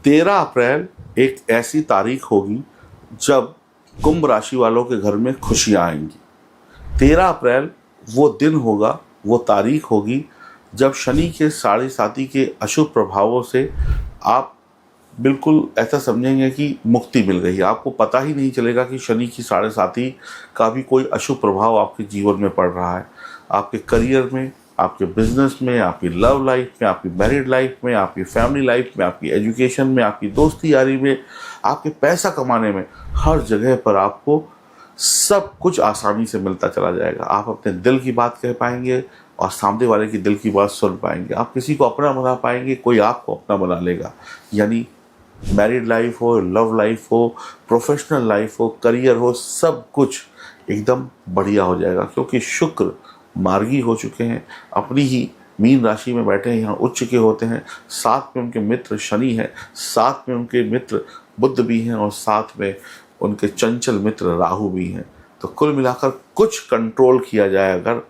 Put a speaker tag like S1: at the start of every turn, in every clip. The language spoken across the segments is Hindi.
S1: 13 अप्रैल एक ऐसी तारीख होगी जब कुंभ राशि वालों के घर में खुशियां आएंगी। 13 अप्रैल वो दिन होगा, वो तारीख होगी जब शनि के साढ़े साती के अशुभ प्रभावों से आप बिल्कुल ऐसा समझेंगे कि मुक्ति मिल गई। आपको पता ही नहीं चलेगा कि शनि की साढ़े साती का भी कोई अशुभ प्रभाव आपके जीवन में पड़ रहा है। आपके करियर में, आपके बिजनेस में, आपकी लव लाइफ में, आपकी मैरिड लाइफ में, आपकी फैमिली लाइफ में, आपकी एजुकेशन में, आपकी दोस्ती यारी में, आपके पैसा कमाने में, हर जगह पर आपको सब कुछ आसानी से मिलता चला जाएगा। आप अपने दिल की बात कह पाएंगे और सामने वाले की दिल की बात सुन पाएंगे। आप किसी को अपना बना पाएंगे, कोई आपको अपना बना लेगा। यानी मैरिड लाइफ हो, लव लाइफ हो, प्रोफेशनल लाइफ हो, करियर हो, सब कुछ एकदम बढ़िया हो जाएगा, क्योंकि शुक्र मार्गी हो चुके हैं, अपनी ही मीन राशि में बैठे हैं, यहाँ उच्च के होते हैं। साथ में उनके मित्र शनि हैं, साथ में उनके मित्र बुध भी हैं और साथ में उनके चंचल मित्र राहु भी हैं। तो कुल मिलाकर कुछ कंट्रोल किया जाए, अगर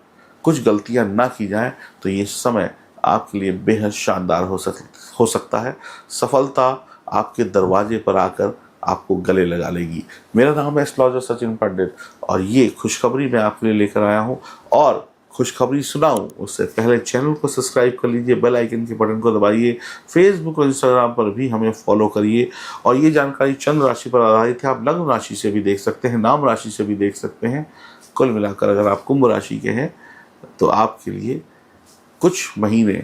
S1: कुछ गलतियां ना की जाए, तो ये समय आपके लिए बेहद शानदार हो सकता है। सफलता आपके दरवाजे पर आकर आपको गले लगा लेगी। मेरा नाम है एस्ट्रोलॉजर सचिन पंडित और ये खुशखबरी मैं आपके लिए लेकर आया हूँ। और खुशखबरी सुनाऊं उससे पहले चैनल को सब्सक्राइब कर लीजिए, बेल आइकन के बटन को दबाइए, फेसबुक और इंस्टाग्राम पर भी हमें फॉलो करिए। और ये जानकारी चंद्र राशि पर आधारित है, आप लग्न राशि से भी देख सकते हैं, नाम राशि से भी देख सकते हैं। कुल मिलाकर अगर आप कुंभ राशि के हैं तो आपके लिए कुछ महीने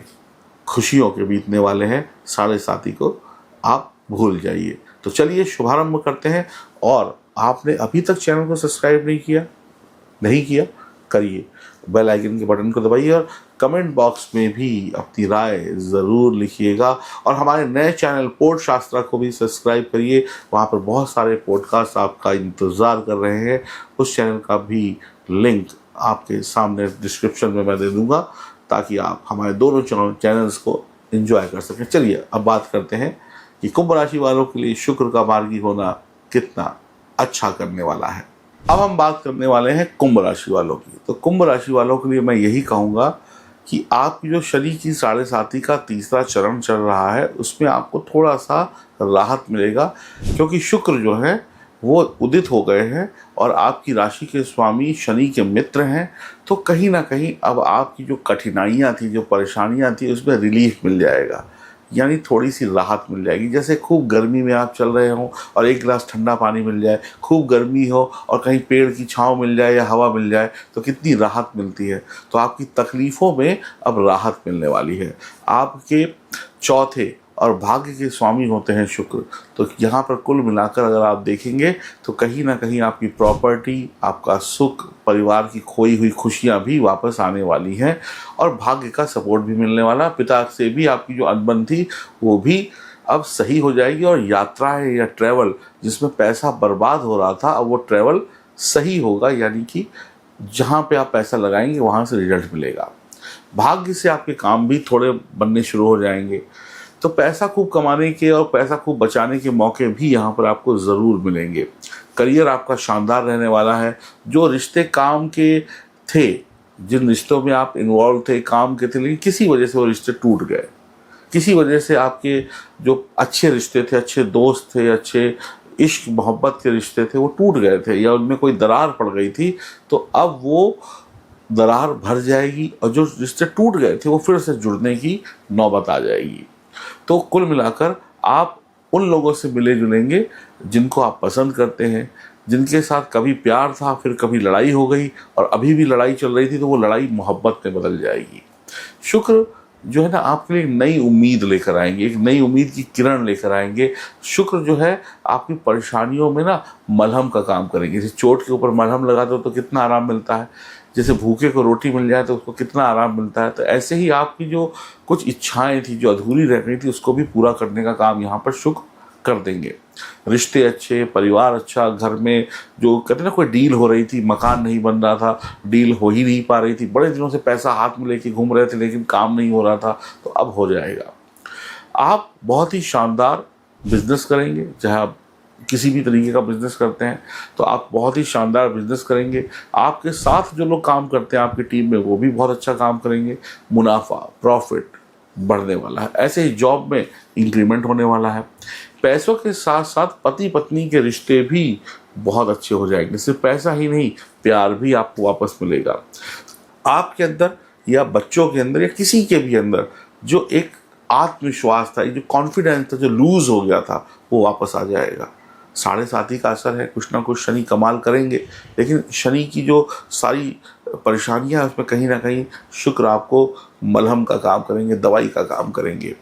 S1: खुशियों के बीतने वाले हैं। साढ़े साती को आप भूल जाइए। तो चलिए शुभारंभ करते हैं। और आपने अभी तक चैनल को सब्सक्राइब नहीं किया, करिए, बेल आइकन के बटन को दबाइए और कमेंट बॉक्स में भी अपनी राय ज़रूर लिखिएगा। और हमारे नए चैनल पोड शास्त्रा को भी सब्सक्राइब करिए, वहाँ पर बहुत सारे पॉडकास्ट आपका इंतज़ार कर रहे हैं। उस चैनल का भी लिंक आपके सामने डिस्क्रिप्शन में मैं दे दूँगा, ताकि आप हमारे दोनों चैनल्स को एंजॉय कर सकें। चलिए अब बात करते हैं कि कुंभ राशि वालों के लिए शुक्र का मार्गी होना कितना अच्छा करने वाला है। अब हम बात करने वाले हैं कुंभ राशि वालों की। तो कुंभ राशि वालों के लिए मैं यही कहूँगा कि आपकी जो शनि की साढ़े साती का तीसरा चरण चल रहा है, उसमें आपको थोड़ा सा राहत मिलेगा, क्योंकि शुक्र जो है वो उदित हो गए हैं और आपकी राशि के स्वामी शनि के मित्र हैं। तो कहीं ना कहीं अब आपकी जो कठिनाइयाँ थी, जो परेशानियाँ थी, उसमें रिलीफ मिल जाएगा, यानी थोड़ी सी राहत मिल जाएगी। जैसे खूब गर्मी में आप चल रहे हो और एक गिलास ठंडा पानी मिल जाए, खूब गर्मी हो और कहीं पेड़ की छांव मिल जाए या हवा मिल जाए, तो कितनी राहत मिलती है। तो आपकी तकलीफ़ों में अब राहत मिलने वाली है। आपके चौथे और भाग्य के स्वामी होते हैं शुक्र। तो यहाँ पर कुल मिलाकर अगर आप देखेंगे तो कहीं ना कहीं आपकी प्रॉपर्टी, आपका सुख, परिवार की खोई हुई खुशियाँ भी वापस आने वाली हैं और भाग्य का सपोर्ट भी मिलने वाला। पिता से भी आपकी जो अनबन थी वो भी अब सही हो जाएगी और यात्राएं या ट्रैवल जिसमें पैसा बर्बाद हो रहा था, अब वो ट्रैवल सही होगा, यानी कि जहाँ पे आप पैसा लगाएंगे वहाँ से रिजल्ट मिलेगा। भाग्य से आपके काम भी थोड़े बनने शुरू हो जाएंगे। तो पैसा खूब कमाने के और पैसा खूब बचाने के मौके भी यहाँ पर आपको ज़रूर मिलेंगे। करियर आपका शानदार रहने वाला है। जो रिश्ते काम के थे, जिन रिश्तों में आप इन्वॉल्व थे, काम के थे, लेकिन किसी वजह से वो रिश्ते टूट गए, किसी वजह से आपके जो अच्छे रिश्ते थे, अच्छे दोस्त थे, अच्छे इश्क मोहब्बत के रिश्ते थे, वो टूट गए थे या उनमें कोई दरार पड़ गई थी, तो अब वो दरार भर जाएगी और जो रिश्ते टूट गए थे वो फिर से जुड़ने की नौबत आ जाएगी। तो कुल मिलाकर आप उन लोगों से मिले जुलेंगे जिनको आप पसंद करते हैं, जिनके साथ कभी प्यार था, फिर कभी लड़ाई हो गई और अभी भी लड़ाई चल रही थी, तो वो लड़ाई मोहब्बत में बदल जाएगी। शुक्र जो है ना आपके लिए नई उम्मीद लेकर आएंगे, एक नई उम्मीद की किरण लेकर आएंगे। शुक्र जो है आपकी परेशानियों में ना मलहम का काम करेंगे। जैसे चोट के ऊपर मलहम लगा दो तो कितना आराम मिलता है, जैसे भूखे को रोटी मिल जाए तो उसको कितना आराम मिलता है, तो ऐसे ही आपकी जो कुछ इच्छाएं थी, जो अधूरी रह गई थी, उसको भी पूरा करने का काम यहाँ पर शुक्र कर देंगे। रिश्ते अच्छे, परिवार अच्छा, घर में जो कहते हैं ना कोई डील हो रही थी, मकान नहीं बन रहा था, डील हो ही नहीं पा रही थी, बड़े दिनों से पैसा हाथ में लेके घूम रहे थे लेकिन काम नहीं हो रहा था, तो अब हो जाएगा। आप बहुत ही शानदार बिजनेस करेंगे, चाहे आप किसी भी तरीके का बिजनेस करते हैं तो आप बहुत ही शानदार बिजनेस करेंगे। आपके साथ जो लोग काम करते हैं आपकी टीम में, वो भी बहुत अच्छा काम करेंगे। मुनाफा, प्रॉफिट, बढ़ने वाला है। ऐसे ही जॉब में इंक्रीमेंट होने वाला है। पैसों के साथ साथ पति पत्नी के रिश्ते भी बहुत अच्छे हो जाएंगे। सिर्फ पैसा ही नहीं, प्यार भी आपको वापस मिलेगा। आपके अंदर या बच्चों के अंदर या किसी के भी अंदर जो एक आत्मविश्वास था, जो कॉन्फिडेंस था, जो लूज हो गया था, वो वापस आ जाएगा। 7.5 का असर है, कुछ ना कुछ शनि कमाल करेंगे, लेकिन शनि की जो सारी परेशानियां हैं उसमें कहीं ना कहीं शुक्र आपको मलहम का काम करेंगे, दवाई का काम करेंगे।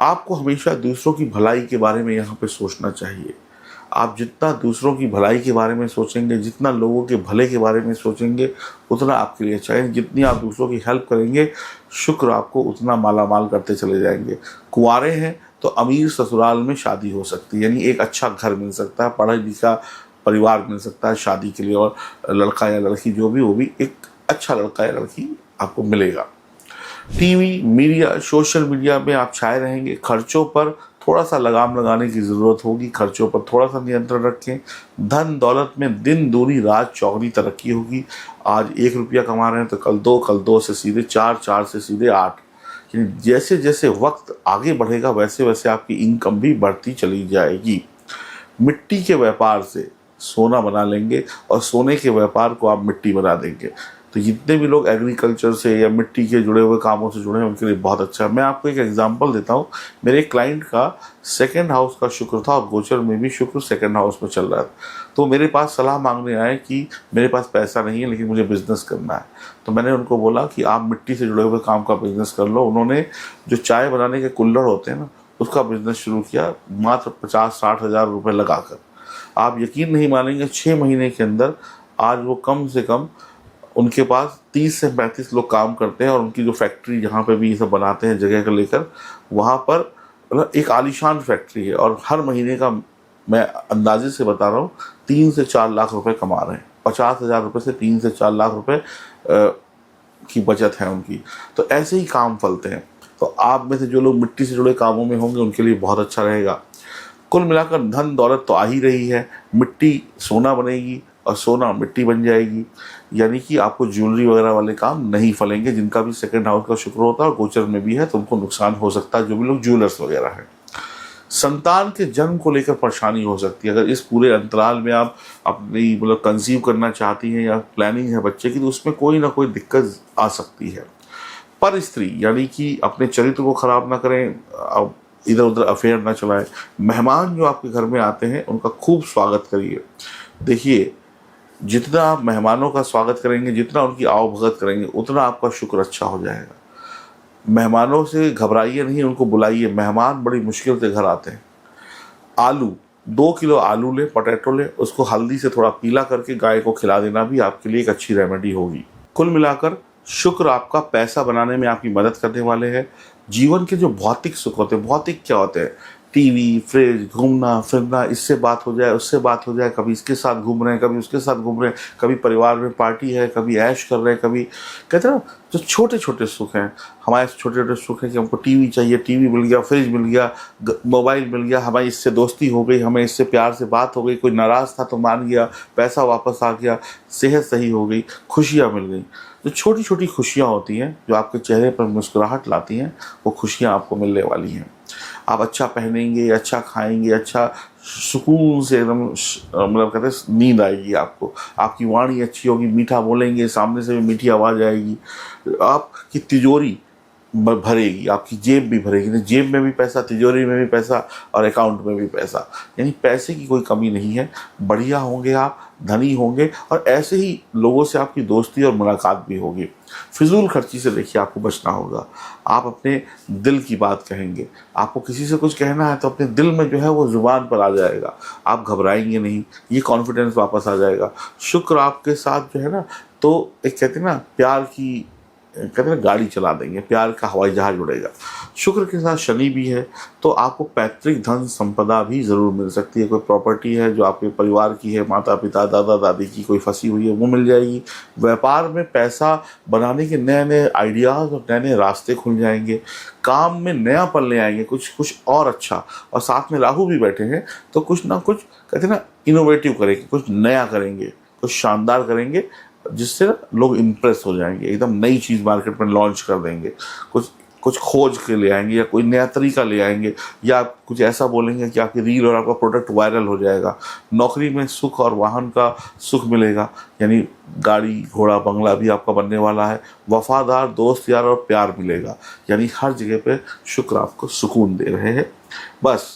S1: आपको हमेशा दूसरों की भलाई के बारे में यहाँ पे सोचना चाहिए। आप जितना दूसरों की भलाई के बारे में सोचेंगे, जितना लोगों के भले के बारे में सोचेंगे, उतना आपके लिए अच्छा है। जितनी आप दूसरों की हेल्प करेंगे, शुक्र आपको उतना माला माल करते चले जाएंगे। कुंवारे हैं तो अमीर ससुराल में शादी हो सकती है, यानी एक अच्छा घर मिल सकता है, पढ़ा लिखा परिवार मिल सकता है शादी के लिए, और लड़का या लड़की जो भी, वो भी एक अच्छा लड़का या लड़की आपको मिलेगा। टीवी, मीडिया, सोशल मीडिया में आप छाए रहेंगे। खर्चों पर थोड़ा सा लगाम लगाने की ज़रूरत होगी, खर्चों पर थोड़ा सा नियंत्रण रखें। धन दौलत में दिन दूनी रात चौगनी तरक्की होगी। आज 1 रुपया कमा रहे हैं तो कल 2, कल 2 से सीधे 4, 4 से सीधे 8। जैसे जैसे वक्त आगे बढ़ेगा वैसे वैसे आपकी इनकम भी बढ़ती चली जाएगी। मिट्टी के व्यापार से सोना बना लेंगे और सोने के व्यापार को आप मिट्टी बना देंगे। तो जितने भी लोग एग्रीकल्चर से या मिट्टी के जुड़े हुए कामों से जुड़े हैं उनके लिए बहुत अच्छा है। मैं आपको एक एग्जांपल देता हूँ। मेरे क्लाइंट का 2nd हाउस का शुक्र था और गोचर में भी शुक्र 2nd हाउस में चल रहा था। तो मेरे पास सलाह मांगने आए कि मेरे पास पैसा नहीं है लेकिन मुझे बिजनेस करना है। तो मैंने उनको बोला कि आप मिट्टी से जुड़े हुए काम का बिजनेस कर लो। उन्होंने जो चाय बनाने के कुल्हड़ होते हैं ना, उसका बिजनेस शुरू किया, मात्र 50-60 हज़ार रुपये लगाकर। आप यकीन नहीं मानेंगे, 6 महीने के अंदर आज वो कम से कम उनके पास 30 से 35 लोग काम करते हैं, और उनकी जो फैक्ट्री जहाँ पे भी ये सब बनाते हैं जगह को लेकर, वहाँ पर मतलब एक आलीशान फैक्ट्री है, और हर महीने का मैं अंदाजे से बता रहा हूँ 3 से 4 लाख रुपए कमा रहे हैं। 50,000 रुपये से 3 से 4 लाख रुपए की बचत है उनकी। तो ऐसे ही काम फलते हैं। तो आप में से जो लोग मिट्टी से जुड़े कामों में होंगे उनके लिए बहुत अच्छा रहेगा। कुल मिलाकर धन दौलत तो आ ही रही है। मिट्टी सोना बनेगी और सोना मिट्टी बन जाएगी, यानी कि आपको ज्वेलरी वगैरह वाले काम नहीं फलेंगे। जिनका भी 2nd हाउस का शुक्र होता है और गोचर में भी है तो उनको नुकसान हो सकता है, जो भी लोग ज्वेलर्स वगैरह हैं। संतान के जन्म को लेकर परेशानी हो सकती है। अगर इस पूरे अंतराल में आप अपनी मतलब कंसीव करना चाहती हैं या प्लानिंग है बच्चे की, तो उसमें कोई ना कोई दिक्कत आ सकती है। पर स्त्री यानी कि अपने चरित्र को खराब ना करें, अब इधर उधर अफेयर ना चलाएं। मेहमान जो आपके घर में आते हैं उनका खूब स्वागत करिए। देखिए, जितना आप मेहमानों का स्वागत करेंगे, जितना उनकी आवभगत करेंगे, उतना आपका शुक्र अच्छा हो जाएगा। मेहमानों से घबराइए नहीं, उनको बुलाइए। मेहमान बड़ी मुश्किल से घर आते हैं। आलू 2 किलो आलू ले, पोटैटो ले, उसको हल्दी से थोड़ा पीला करके गाय को खिला देना भी आपके लिए एक अच्छी रेमेडी होगी। कुल मिलाकर शुक्र आपका पैसा बनाने में आपकी मदद करने वाले हैं। जीवन के जो भौतिक सुख होते हैं, भौतिक क्या होते हैं, टीवी, फ्रिज, घूमना फिरना, इससे बात हो जाए, उससे बात हो जाए, कभी इसके साथ घूम रहे हैं, कभी उसके साथ घूम रहे हैं, कभी परिवार में पार्टी है, कभी ऐश कर रहे हैं, कभी कहते हैं ना, जो छोटे छोटे सुख हैं। हमारे छोटे छोटे सुख हैं कि हमको टीवी चाहिए, टीवी मिल गया, फ्रिज मिल गया, मोबाइल मिल गया, हमारी इससे दोस्ती हो गई, हमें इससे प्यार से बात हो गई, कोई नाराज़ था तो मान गया, पैसा वापस आ गया, सेहत सही हो गई, खुशियाँ मिल गई। जो छोटी छोटी खुशियाँ होती हैं जो आपके चेहरे पर मुस्कुराहट लाती हैं, वो खुशियाँ आपको मिलने वाली हैं। आप अच्छा पहनेंगे, अच्छा खाएंगे, अच्छा सुकून से एकदम मतलब कहते हैं नींद आएगी आपको। आपकी वाणी अच्छी होगी, मीठा बोलेंगे, सामने से भी मीठी आवाज़ आएगी। आपकी तिजोरी भरेगी, आपकी जेब भी भरेगी। जेब में भी पैसा, तिजोरी में भी पैसा और अकाउंट में भी पैसा, यानी पैसे की कोई कमी नहीं है। बढ़िया होंगे आप, धनी होंगे, और ऐसे ही लोगों से आपकी दोस्ती और मुलाकात भी होगी। फिजूल खर्ची से देखिए आपको बचना होगा। आप अपने दिल की बात कहेंगे। आपको किसी से कुछ कहना है तो अपने दिल में जो है वो जुबान पर आ जाएगा। आप घबराएंगे नहीं, ये कॉन्फिडेंस वापस आ जाएगा। शुक्र आपके साथ जो है ना, तो एक कहते हैं ना, प्यार की कहते हैं गाड़ी चला देंगे, प्यार का हवाई जहाज उड़ेगा। शुक्र के साथ शनि भी है, तो आपको पैतृक धन संपदा भी ज़रूर मिल सकती है। कोई प्रॉपर्टी है जो आपके परिवार की है, माता पिता दादा दादी की कोई फंसी हुई है, वो मिल जाएगी। व्यापार में पैसा बनाने के नए नए आइडियाज़ और नए नए रास्ते खुल जाएंगे। काम में नयापन ले आएंगे, कुछ और अच्छा। और साथ में राहु भी बैठे हैं, तो कुछ ना कुछ कहते हैं ना, इनोवेटिव करेंगे, कुछ नया करेंगे, कुछ शानदार करेंगे, जिससे लोग इम्प्रेस हो जाएंगे। एकदम नई चीज़ मार्केट में लॉन्च कर देंगे, कुछ कुछ खोज के ले आएंगे या कोई नया तरीका ले आएंगे, या आप कुछ ऐसा बोलेंगे कि आपकी रील और आपका प्रोडक्ट वायरल हो जाएगा। नौकरी में सुख और वाहन का सुख मिलेगा, यानी गाड़ी घोड़ा बंगला भी आपका बनने वाला है। वफादार दोस्त यार और प्यार मिलेगा, यानी हर जगह पे शुक्र आपको सुकून दे रहे हैं। बस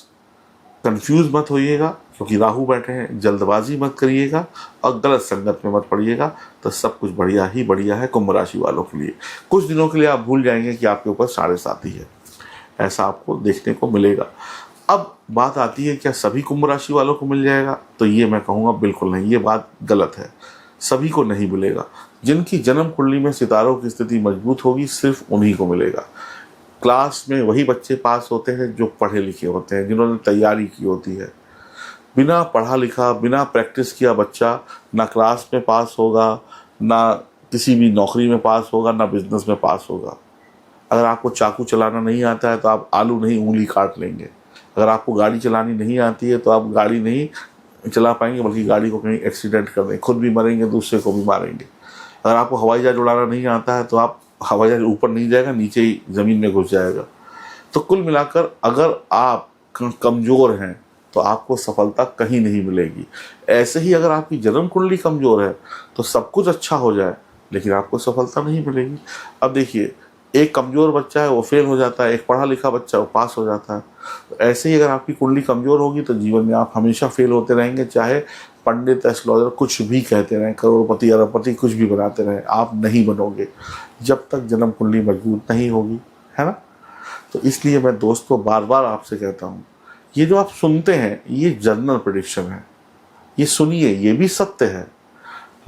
S1: कंफ्यूज मत होइएगा, क्योंकि राहु बैठे हैं। जल्दबाजी मत करिएगा और गलत संगत में मत पड़िएगा, तो सब कुछ बढ़िया ही बढ़िया है कुंभ राशि वालों के लिए। कुछ दिनों के लिए आप भूल जाएंगे कि आपके ऊपर 7.5 ही है, ऐसा आपको देखने को मिलेगा। अब बात आती है क्या सभी कुंभ राशि वालों को मिल जाएगा, तो ये मैं कहूँगा बिल्कुल नहीं, ये बात गलत है। सभी को नहीं मिलेगा। जिनकी जन्म कुंडली में सितारों की स्थिति मजबूत होगी सिर्फ उन्हीं को मिलेगा। क्लास में वही बच्चे पास होते हैं जो पढ़े लिखे होते हैं, जिन्होंने तैयारी की होती है। बिना पढ़ा लिखा बिना प्रैक्टिस किया बच्चा ना क्लास में पास होगा, ना किसी भी नौकरी में पास होगा, ना बिजनेस में पास होगा। अगर आपको चाकू चलाना नहीं आता है तो आप आलू नहीं उंगली काट लेंगे। अगर आपको गाड़ी चलानी नहीं आती है तो आप गाड़ी नहीं चला पाएंगे, बल्कि गाड़ी को कहीं एक्सीडेंट कर देंगे, खुद भी मरेंगे, दूसरे को भी मारेंगे। अगर आपको हवाई जहाज उड़ाना नहीं आता है तो आप हवाई जहाज ऊपर नहीं जाएगा, नीचे ही ज़मीन में घुस जाएगा। तो कुल मिलाकर अगर आप कमज़ोर हैं तो आपको सफलता कहीं नहीं मिलेगी। ऐसे ही अगर आपकी जन्म कुंडली कमज़ोर है तो सब कुछ अच्छा हो जाए लेकिन आपको सफलता नहीं मिलेगी। अब देखिए, एक कमज़ोर बच्चा है वो फेल हो जाता है, एक पढ़ा लिखा बच्चा वो पास हो जाता है। तो ऐसे ही अगर आपकी कुंडली कमज़ोर होगी तो जीवन में आप हमेशा फेल होते रहेंगे, चाहे पंडित एस्ट्रोलॉजर कुछ भी कहते रहें, करोड़पति अरबपति कुछ भी बनाते रहें, आप नहीं बनोगे जब तक जन्म कुंडली मजबूत नहीं होगी, है ना। तो इसलिए मैं दोस्तों बार बार आपसे कहता हूँ, ये जो आप सुनते हैं ये जनरल प्रेडिक्शन है, ये सुनिए, ये भी सत्य है,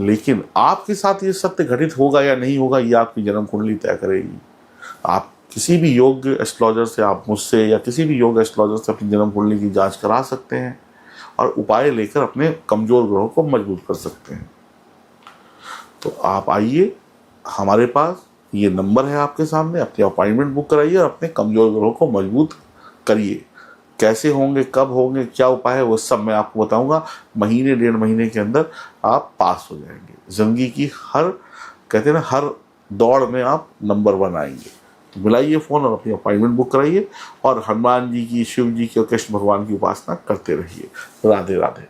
S1: लेकिन आपके साथ ये सत्य घटित होगा या नहीं होगा ये आपकी जन्म कुंडली तय करेगी। आप किसी भी योग्य एस्ट्रोलॉजर से, आप मुझसे या किसी भी योग्य एस्ट्रोलॉजर से अपनी जन्म कुंडली की जांच करा सकते हैं और उपाय लेकर अपने कमज़ोर ग्रहों को मजबूत कर सकते हैं। तो आप आइए हमारे पास, ये नंबर है आपके सामने, अपनी अपॉइंटमेंट बुक कराइए और अपने कमज़ोर ग्रहों को मजबूत करिए। कैसे होंगे, कब होंगे, क्या उपाय है, वो सब मैं आपको बताऊंगा। महीने 1.5 महीने के अंदर आप पास हो जाएंगे। ज़िंदगी की हर, कहते हैं ना, हर दौड़ में आप नंबर 1 आएंगे। तो मिलाइए फ़ोन और अपनी अपॉइंटमेंट बुक कराइए और हनुमान जी की, शिव जी की और कृष्ण भगवान की उपासना करते रहिए। राधे राधे।